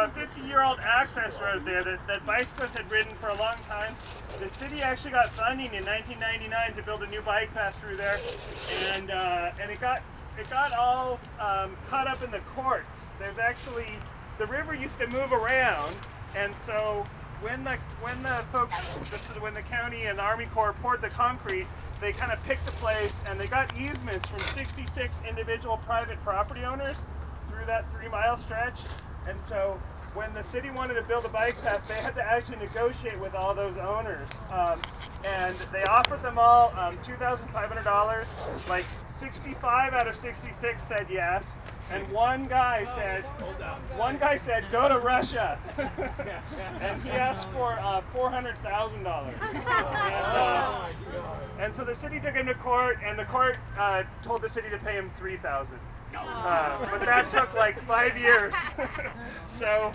a 50-year-old access road there that bicyclists had ridden for a long time. The city actually got funding in 1999 to build a new bike path through there, and it got all caught up in the courts. There's actually, the river used to move around, and so when the county and Army Corps poured the concrete, they kind of picked the place, and they got easements from 66 individual private property owners through that 3-mile stretch. And so when the city wanted to build a bike path, they had to actually negotiate with all those owners. And they offered them all $2,500. Like 65 out of 66 said yes. And one guy said, go to Russia. And he asked for $400,000. And so the city took him to court, and the court told the city to pay him $3,000. But that took like 5 years. So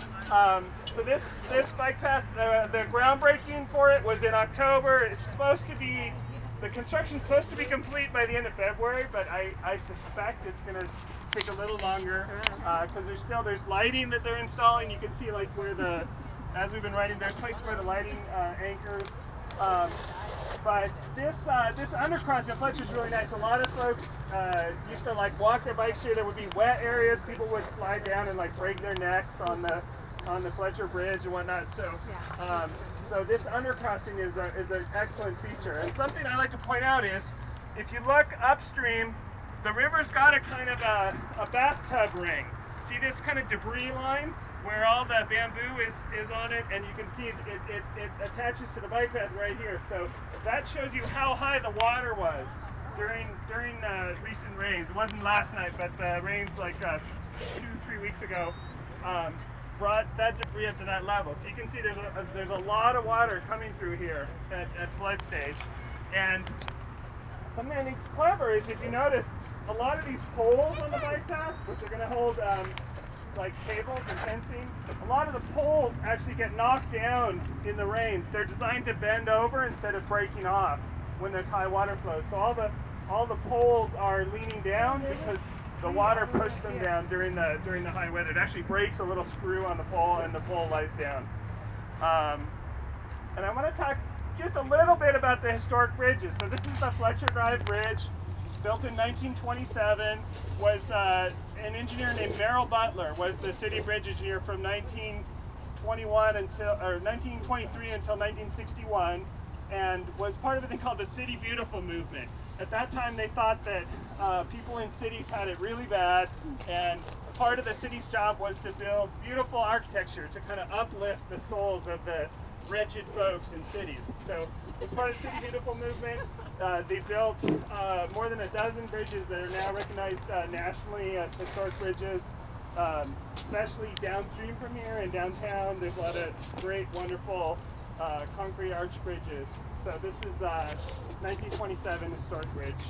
this bike path, the groundbreaking for it was in October. It's supposed to be, the construction's supposed to be complete by the end of February, but I suspect it's going to take a little longer because there's lighting that they're installing. You can see like where as we've been riding, there's places where the lighting anchors. But this undercrossing at Fletcher is really nice. A lot of folks used to like walk their bikes here. There would be wet areas. People would slide down and like break their necks on the Fletcher Bridge and whatnot. So so this undercrossing is an excellent feature. And something I like to point out is, if you look upstream, the river's got a kind of a bathtub ring. See this kind of debris line where all the bamboo is on it, and you can see it attaches to the bike path right here. So that shows you how high the water was during recent rains. It wasn't last night, but the rains like 2-3 weeks ago brought that debris up to that level. So you can see there's a lot of water coming through here at flood stage. And something I think is clever is, if you notice, a lot of these poles on the bike path, which are going to hold like cables and fencing, a lot of the poles actually get knocked down in the rains. They're designed to bend over instead of breaking off when there's high water flow. So all the poles are leaning down because the water pushed them down during the high weather. It actually breaks a little screw on the pole, and the pole lies down. And I want to talk just a little bit about the historic bridges. So this is the Fletcher Drive Bridge, built in 1927. Was an engineer named Merrill Butler was the city bridge engineer from 1923 until 1961, and was part of a thing called the City Beautiful movement. At that time, they thought that people in cities had it really bad, and part of the city's job was to build beautiful architecture to kind of uplift the souls of the wretched folks in cities. So as part of the City Beautiful movement, they built more than a dozen bridges that are now recognized nationally as historic bridges, especially downstream from here in downtown. There's a lot of great, wonderful concrete arch bridges. So this is 1927 historic bridge.